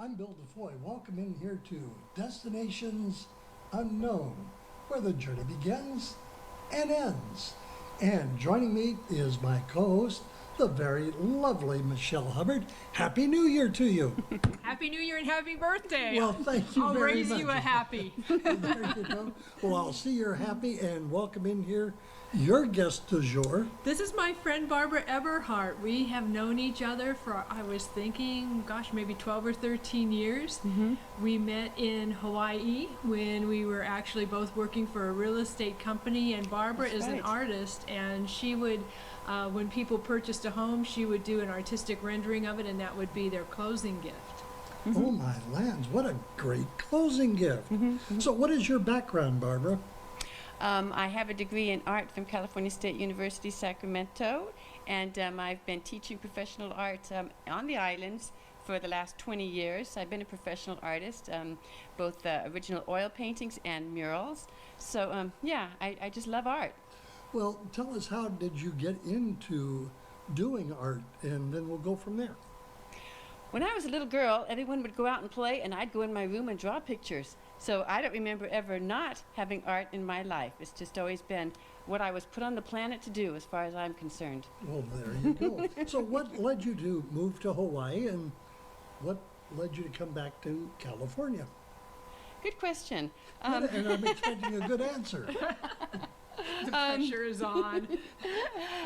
I'm Bill DeFoi. Welcome in here to Destinations Unknown, where the journey begins and ends. And joining me is my co-host, the very lovely Michelle Hubbard. Happy New Year to you. Happy New Year and happy birthday. Well, thank you I'll very much. raise you a happy. There you go. Well, I'll see you're happy, and welcome in here your guest du jour. This is my friend Barbara Eberhart. We have known each other for, I was thinking, gosh, maybe 12 or 13 years. Mm-hmm. We met in Hawaii when we were actually both working for a real estate company, and Barbara is an artist, and she would, when people purchased a home, she would do an artistic rendering of it, and that would be their closing gift. Mm-hmm. Oh my lands, what a great closing gift. Mm-hmm. So what is your background, Barbara? I have a degree in art from California State University, Sacramento, and I've been teaching professional art on the islands for the last 20 years. I've been a professional artist, both original oil paintings and murals. So, yeah, I just love art. Well, tell us, how did you get into doing art, and then we'll go from there. When I was a little girl, everyone would go out and play, and I'd go in my room and draw pictures. So I don't remember ever not having art in my life. It's just always been what I was put on the planet to do, as far as I'm concerned. Well, there you go. So what led you to move to Hawaii, and what led you to come back to California? Good question. And I'm expecting a good answer. The pressure is on.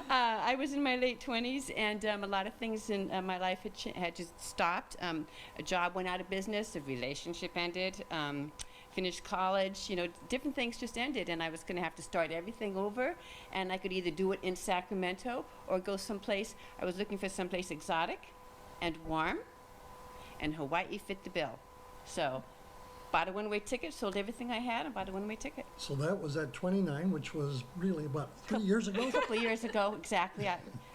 I was in my late 20s, and a lot of things in my life had just stopped. A job went out of business, a relationship ended, finished college, different things just ended, and I was going to have to start everything over, and I could either do it in Sacramento or go someplace. I was looking for someplace exotic and warm, and Hawaii fit the bill. So bought a one-way ticket, sold everything I had, and bought a one-way ticket. So that was at 29, which was really, what, 3 years ago? A couple of years ago, exactly.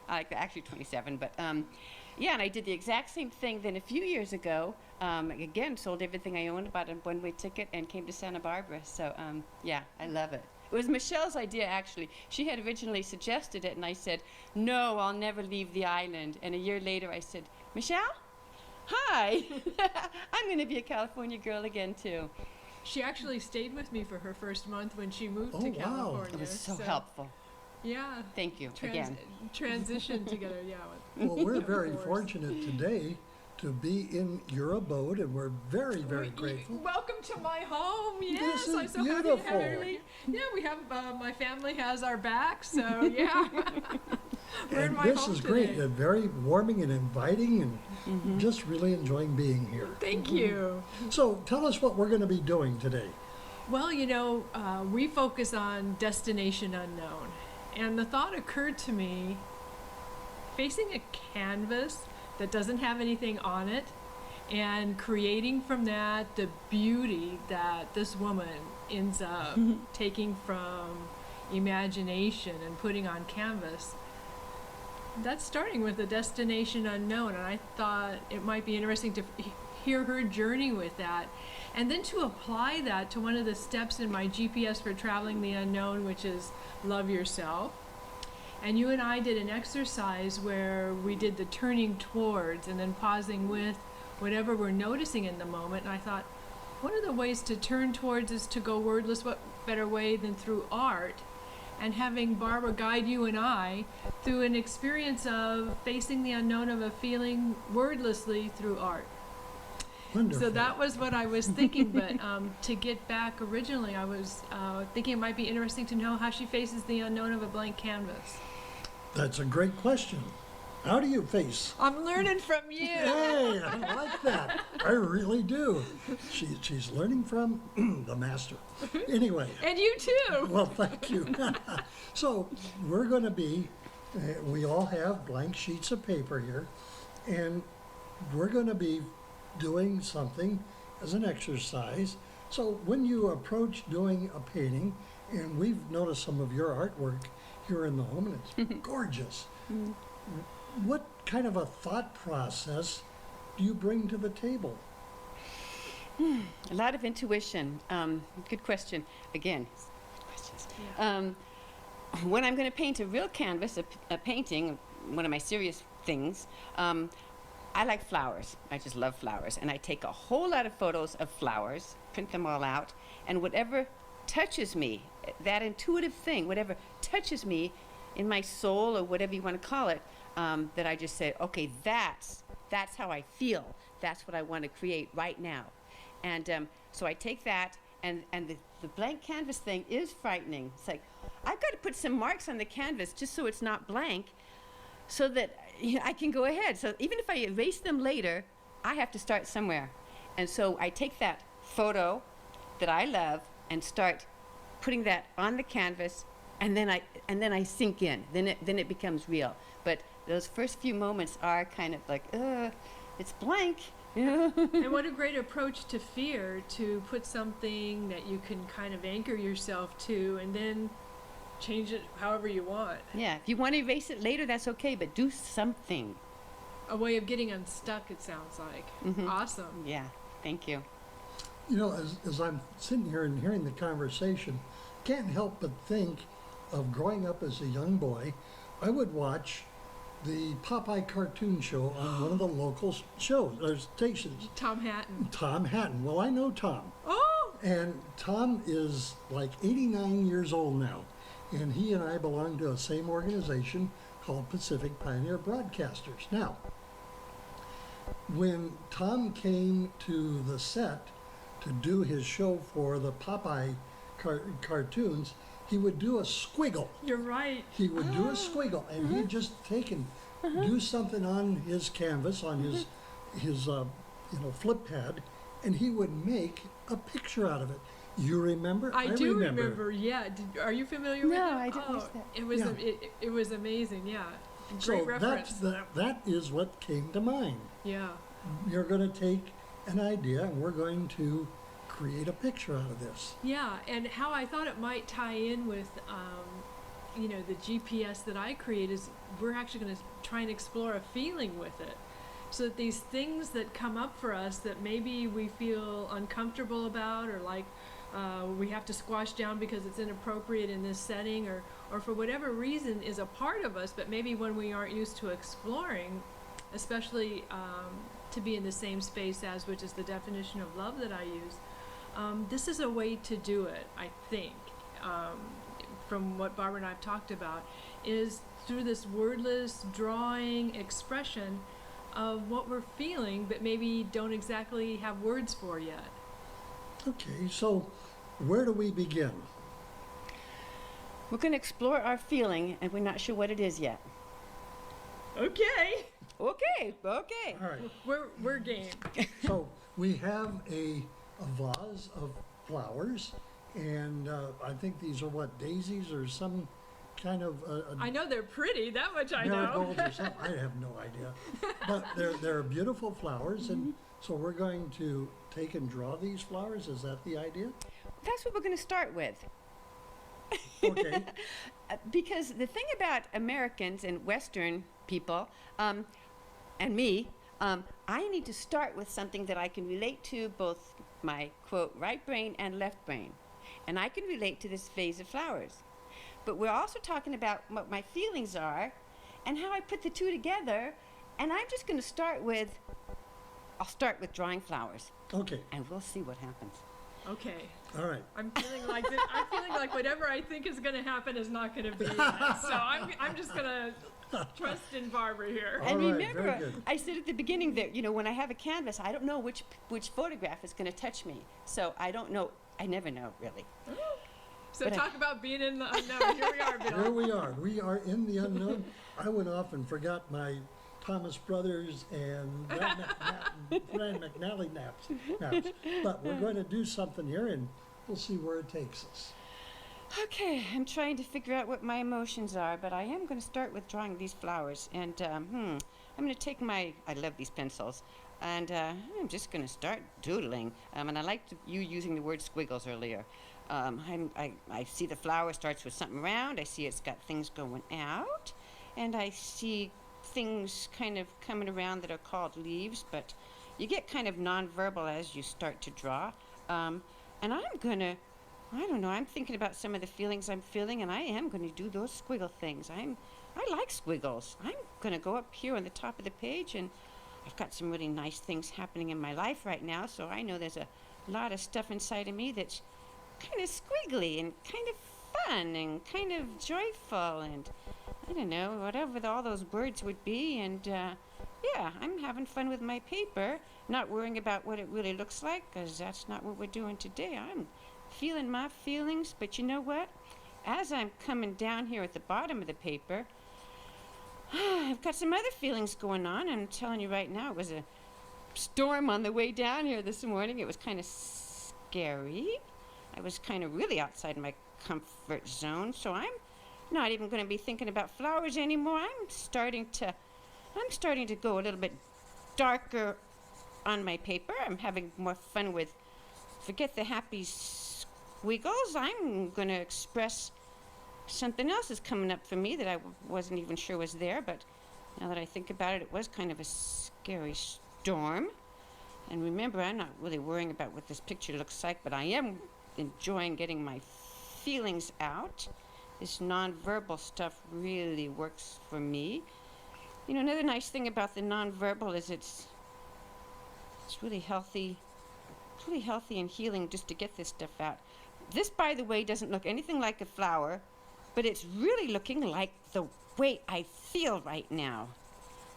Actually 27, but yeah, and I did the exact same thing then a few years ago. Again, sold everything I owned, bought a one-way ticket, and came to Santa Barbara. So, yeah, I love it. It was Michelle's idea, actually. She had originally suggested it, and I said, no, I'll never leave the island. And a year later, I said, Michelle? Hi, I'm going to be a California girl again, too. She actually stayed with me for her first month when she moved to wow. California. It was so helpful. Yeah. Thank you again. Transition together, yeah. Well, we're very fortunate today to be in your abode, and we're very, very grateful. Welcome to my home. Yes, This is I'm so beautiful. happy to have you. Yeah, we have my family has our back, so yeah. We're in my this home is great. today. Very warming and inviting, and just really enjoying being here. Thank you. So tell us what we're going to be doing today. Well, we focus on destination unknown. And the thought occurred to me, facing a canvas that doesn't have anything on it, and creating from that the beauty that this woman ends up taking from imagination and putting on canvas. That's starting with a destination unknown, and I thought it might be interesting to hear her journey with that, and then to apply that to one of the steps in my GPS for traveling the unknown, which is love yourself. And you and I did an exercise where we did the turning towards and then pausing with whatever we're noticing in the moment, and I thought one of the ways to turn towards is to go wordless. What better way than through art? And having Barbara guide you and I through an experience of facing the unknown of a feeling wordlessly through art. Wonderful. So that was what I was thinking, but to get back originally, I was thinking it might be interesting to know how she faces the unknown of a blank canvas. That's a great question. How do you face? I'm learning from you. Hey, I like that. I really do. She's learning from the master. Anyway. And you too. Well, thank you. So we're going to be, we all have blank sheets of paper here, and we're going to be doing something as an exercise. So when you approach doing a painting, and we've noticed some of your artwork here in the home, and it's gorgeous. What kind of a thought process do you bring to the table? A lot of intuition. Good question. Again, questions. Yeah. When I'm going to paint a real canvas, a painting, one of my serious things, I like flowers. I just love flowers. And I take a whole lot of photos of flowers, print them all out, and whatever touches me, that intuitive thing, whatever touches me in my soul or whatever you want to call it, that I just say, okay, that's how I feel. That's what I want to create right now. And so I take that, and the blank canvas thing is frightening. It's like, I've got to put some marks on the canvas just so it's not blank, so that I can go ahead. So even if I erase them later, I have to start somewhere. And so I take that photo that I love and start putting that on the canvas, and then I sink in. Then it becomes real. But those first few moments are kind of like, it's blank. And what a great approach to fear, to put something that you can kind of anchor yourself to and then change it however you want. Yeah, if you want to erase it later, that's okay, but do something. A way of getting unstuck, it sounds like. Mhm. Awesome. Yeah, thank you. You know, as I'm sitting here and hearing the conversation, can't help but think of growing up as a young boy. I would watch the Popeye cartoon show on one of the local shows or stations. Tom Hatton. Tom Hatton. Well, I know Tom. Oh! And Tom is like 89 years old now. And he and I belong to the same organization called Pacific Pioneer Broadcasters. Now, when Tom came to the set to do his show for the Popeye cartoons, he would do a squiggle. You're right. He would do a squiggle, and he'd just do something on his canvas, on his flip pad, and he would make a picture out of it. You remember? I do remember. Yeah. Are you familiar with No, that? I didn't watch that. It was Yeah. It was amazing. Yeah. Great reference. That is what came to mind. Yeah. You're going to take an idea, and we're going to create a picture out of this. Yeah, and how I thought it might tie in with, the GPS that I create is we're actually going to try and explore a feeling with it. So that these things that come up for us that maybe we feel uncomfortable about, or like we have to squash down because it's inappropriate in this setting, or for whatever reason is a part of us, but maybe when we aren't used to exploring, especially to be in the same space as, which is the definition of love that I use. This is a way to do it, I think, from what Barbara and I have talked about, is through this wordless drawing expression of what we're feeling, but maybe don't exactly have words for yet. Okay, so where do we begin? We're going to explore our feeling, and we're not sure what it is yet. Okay. Okay. All right. We're game. So we have a vase of flowers, and I think these are what, daisies or some kind of I know they're pretty. That much I know. marigolds or something. I have no idea, but they're beautiful flowers, and so we're going to take and draw these flowers. Is that the idea? That's what we're going to start with. Okay. Because the thing about Americans and Western people, and me, I need to start with something that I can relate to, both my, quote, right brain and left brain. And I can relate to this vase of flowers. But we're also talking about what my feelings are and how I put the two together. And I'm just going to start with, I'll start with drawing flowers. Okay. And we'll see what happens. Okay. All right. I'm feeling like whatever I think is going to happen is not going to be. So I'm just going to trust in Barbara here. All And right, remember, very good. I said at the beginning that, when I have a canvas, I don't know which photograph is going to touch me. So I don't know. I never know, really. So But talk about being in the unknown. Here we are, Bill. Here we are. We are in the unknown. I went off and forgot my Thomas Brothers and Brand McNally maps. But we're going to do something here, and we'll see where it takes us. Okay, I'm trying to figure out what my emotions are, but I am going to start with drawing these flowers. And I'm going to take I love these pencils, and I'm just going to start doodling. And I liked you using the word squiggles earlier. I see the flower starts with something round. I see it's got things going out, and I see things kind of coming around that are called leaves, but you get kind of nonverbal as you start to draw. And I'm thinking about some of the feelings I'm feeling, and I am going to do those squiggle things. I like squiggles. I'm going to go up here on the top of the page, and I've got some really nice things happening in my life right now, so I know there's a lot of stuff inside of me that's kind of squiggly and kind of fun and kind of joyful and I don't know, whatever all those words would be. And yeah, I'm having fun with my paper, not worrying about what it really looks like, because that's not what we're doing today. I'm feeling my feelings, but you know what? As I'm coming down here at the bottom of the paper, I've got some other feelings going on. I'm telling you right now, it was a storm on the way down here this morning. It was kind of scary. I was kind of really outside my comfort zone, so I'm not even going to be thinking about flowers anymore. I'm starting to go a little bit darker on my paper. I'm having more fun with, forget the happy squiggles. I'm going to express something else is coming up for me that I wasn't even sure was there, but now that I think about it, it was kind of a scary storm. And remember, I'm not really worrying about what this picture looks like, but I am enjoying getting my feelings out. This nonverbal stuff really works for me. You know, another nice thing about the nonverbal is it's really healthy. It's really healthy and healing just to get this stuff out. This, by the way, doesn't look anything like a flower, but it's really looking like the way I feel right now.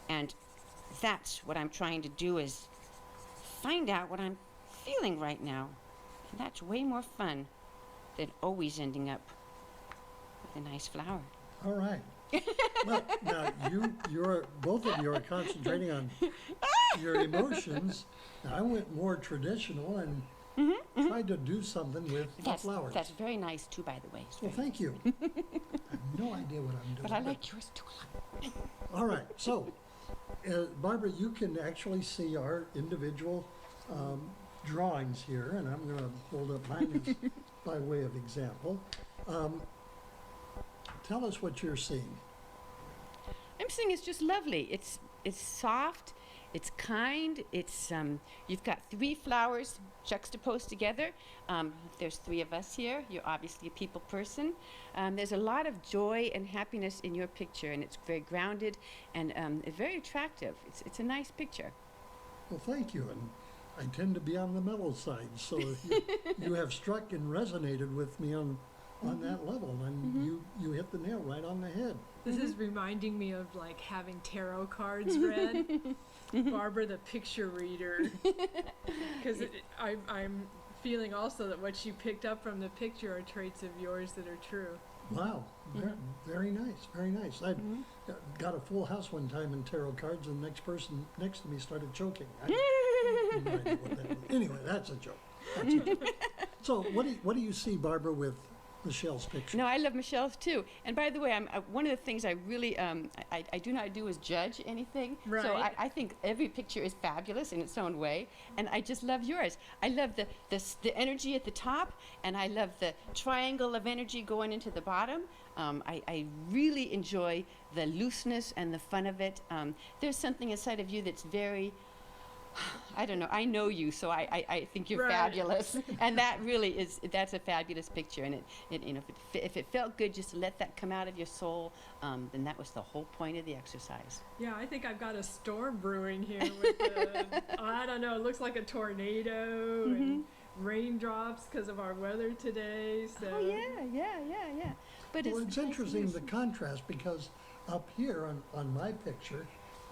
And that's what I'm trying to do, is find out what I'm feeling right now. And that's way more fun than always ending up with a nice flower. All right. Well, now you're both of you are concentrating on your emotions. Now, I went more traditional and tried to do something with the flowers. That's very nice too, by the way. Well, thank you. I have no idea what I'm doing. But I like yours too. All right. So, Barbara, you can actually see our individual drawings here, and I'm going to hold up mine as by way of example. Tell us what you're seeing. I'm seeing it's just lovely. It's soft, it's kind, it's you've got 3 flowers juxtaposed together. There's 3 of us here. You're obviously a people person. There's a lot of joy and happiness in your picture, and it's very grounded and very attractive. It's a nice picture. Well, thank you. And I tend to be on the metal side, so you have struck and resonated with me on that level, and you hit the nail right on the head. This is reminding me of like having tarot cards read. Barbara, the picture reader. Because I'm feeling also that what she picked up from the picture are traits of yours that are true. Wow, very nice, very nice. I got a full house one time in tarot cards, and the next person next to me started choking. I have no idea what that was. Anyway, that's a joke. That's a joke. So what do you see, Barbara, with Michelle's picture? No, I love Michelle's too. And by the way, one of the things I really I do not do is judge anything. Right. So I think every picture is fabulous in its own way, and I just love yours. I love the energy at the top, and I love the triangle of energy going into the bottom. I really enjoy the looseness and the fun of it. There's something inside of you that's very, I don't know, I know you, so I think you're Right. fabulous. And that really that's a fabulous picture. And you know, if it felt good just to let that come out of your soul, then that was the whole point of the exercise. Yeah, I think I've got a storm brewing here with I don't know, it looks like a tornado and raindrops because of our weather today. So Oh yeah. But Well, it's nice to interesting hear the contrast, because up here on my picture,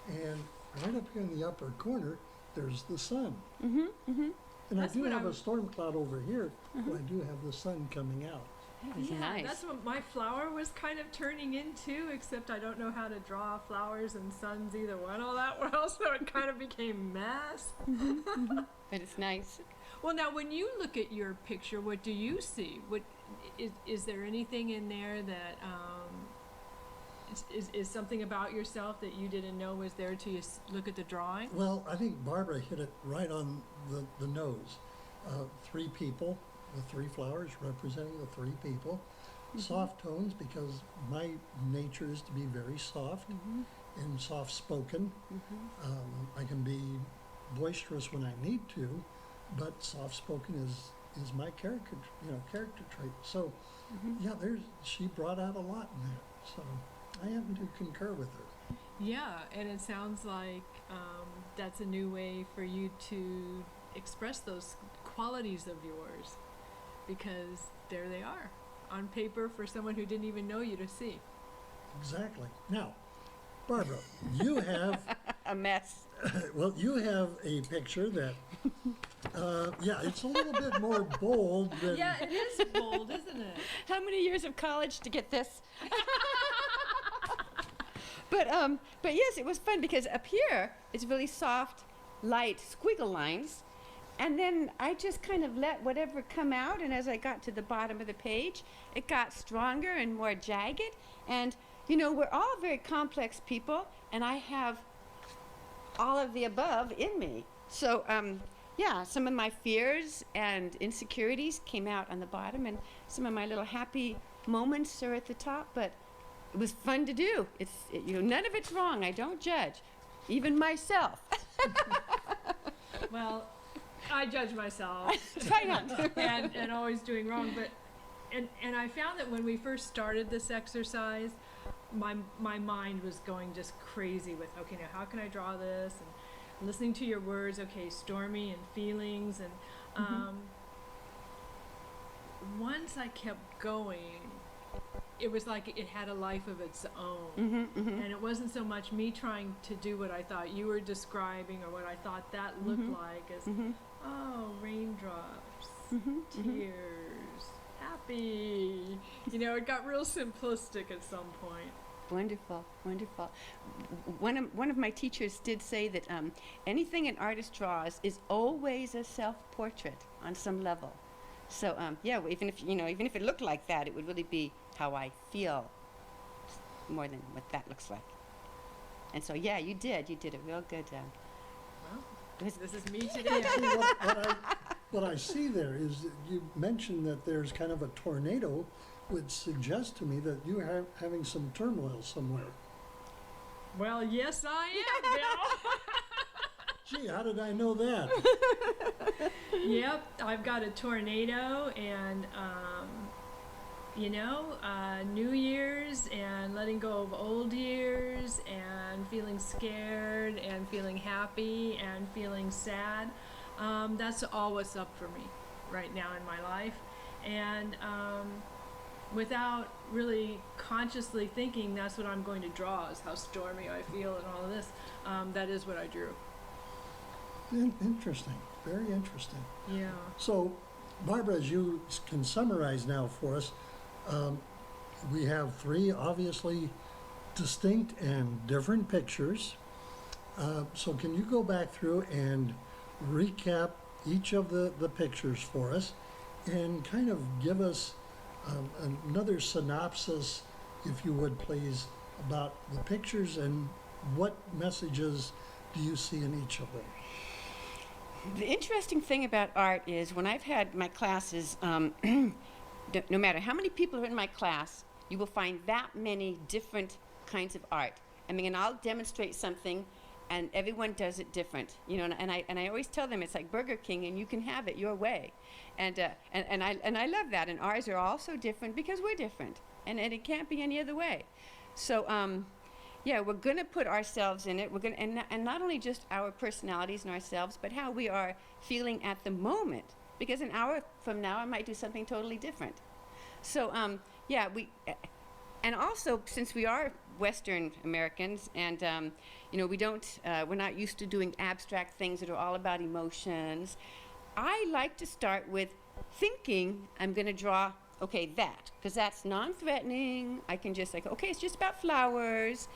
and right up here in the upper corner, there's the sun. And That's I do what have I'm- a storm cloud over here, but I do have the sun coming out. That was yeah, nice. that's what my flower was kind of turning into, except I don't know how to draw flowers and suns either one all that well, so it kind of became mess. But it's nice. Well, now when you look at your picture, what do you see? What is there anything in there that is something about yourself that you didn't know was there till you look at the drawing? Well, I think Barbara hit it right on the nose. 3 people, the 3 flowers representing the 3 people. Soft tones, because my nature is to be very soft and soft-spoken. I can be boisterous when I need to, but soft-spoken is my character trait. So, yeah, she brought out a lot in there. So I happen to concur with her. Yeah, and it sounds like that's a new way for you to express those qualities of yours, because there they are on paper for someone who didn't even know you to see. Exactly. Now, Barbara, you have, A mess. well, you have a picture that, yeah, it's a little bit more bold than, Yeah, it is bold, isn't it? How many years of college to get this? But yes, it was fun because up here it's really soft, light squiggle lines, and then I just kind of let whatever come out. And as I got to the bottom of the page, it got stronger and more jagged. And you know, we're all very complex people, and I have all of the above in me. So yeah, some of my fears and insecurities came out on the bottom, and some of my little happy moments are at the top. But it was fun to do. You know, none of it's wrong. I don't judge, even myself. Well, I judge myself Try not to. and always doing wrong, but and I found that when we first started this exercise, my mind was going just crazy with, okay, now how can I draw this, and listening to your words, okay, stormy and feelings, and once I kept going, it was like it had a life of its own. And it wasn't so much me trying to do what I thought you were describing or what I thought that looked like as, oh, raindrops, tears, happy. You know, it got real simplistic at some point. Wonderful, wonderful. One of my teachers did say that anything an artist draws is always a self-portrait on some level. So yeah, even if it looked like that, it would really be how I feel more than what that looks like. And so yeah, you did a real good job. Well, This- this is me today. see, what I see there is that you mentioned that there's kind of a tornado, would suggest to me that you are having some turmoil somewhere. Well, yes, I am, Bill. Gee, how did I know that? Yep, I've got a tornado, and New Year's and letting go of old years and feeling scared and feeling happy and feeling sad. That's all what's up for me right now in my life, and without really consciously thinking, that's what I'm going to draw, is how stormy I feel and all of this. That is what I drew. Interesting, very interesting. Yeah. So, Barbara, as you can summarize now for us, we have three obviously distinct and different pictures. So can you go back through and recap each of the pictures for us and kind of give us another synopsis, if you would please, about the pictures and what messages do you see in each of them? The interesting thing about art is when I've had my classes, no matter how many people are in my class, you will find that many different kinds of art. I mean, and I'll demonstrate something, and everyone does it different, you know. And I always tell them it's like Burger King, and you can have it your way, and I love that. And ours are all so different because we're different, and it can't be any other way. So yeah, we're going to put ourselves in it. We're going and not only just our personalities and ourselves, but how we are feeling at the moment. Because an hour from now, I might do something totally different. So yeah, and also since we are Western Americans, and we're not used to doing abstract things that are all about emotions. I like to start with thinking I'm going to draw. Okay, because that's non-threatening. I can just okay, it's just about flowers.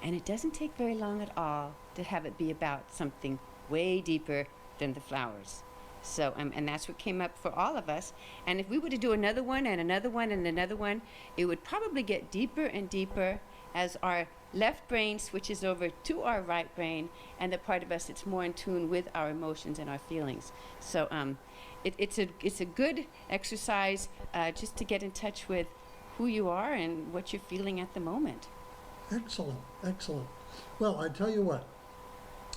And it doesn't take very long at all to have it be about something way deeper than the flowers. So, and that's what came up for all of us. And if we were to do another one and another one and another one, it would probably get deeper and deeper as our left brain switches over to our right brain, and the part of us that's more in tune with our emotions and our feelings. So, it's a good exercise just to get in touch with who you are and what you're feeling at the moment. Excellent, excellent. Well, I tell you what,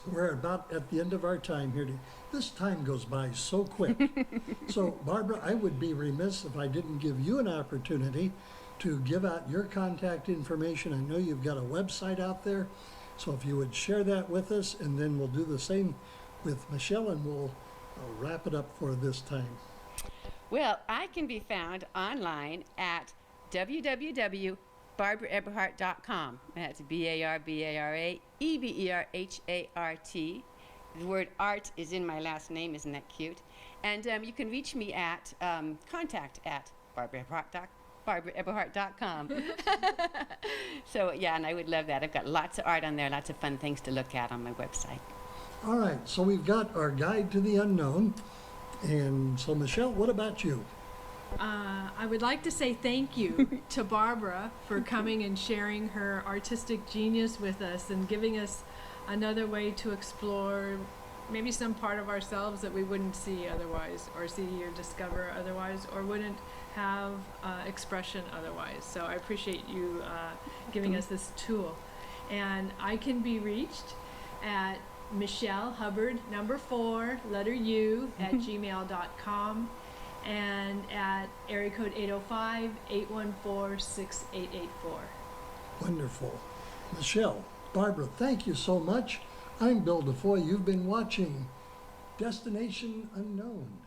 we're about at the end of our time here. This time goes by so quick. So, Barbara, I would be remiss if I didn't give you an opportunity to give out your contact information. I know you've got a website out there, so if you would share that with us, and then we'll do the same with Michelle, and we'll wrap it up for this time. Well, I can be found online at www.barbaraeberhart.com. That's BARBARAEBERHART. The word art is in my last name. Isn't that cute? And you can reach me at contact at barbaraeberhart.com. So, yeah, and I would love that. I've got lots of art on there, lots of fun things to look at on my website. All right, so we've got our guide to the unknown. And so, Michelle, what about you? I would like to say thank you to Barbara for coming and sharing her artistic genius with us and giving us another way to explore maybe some part of ourselves that we wouldn't see otherwise, or see or discover otherwise, or wouldn't have expression otherwise. So I appreciate you giving us this tool. And I can be reached at Michelle Hubbard, number 4, letter U, at gmail.com, and at area code 805-814-6884. Wonderful. Michelle, Barbara, thank you so much. I'm Bill DeFoy. You've been watching Destination Unknown.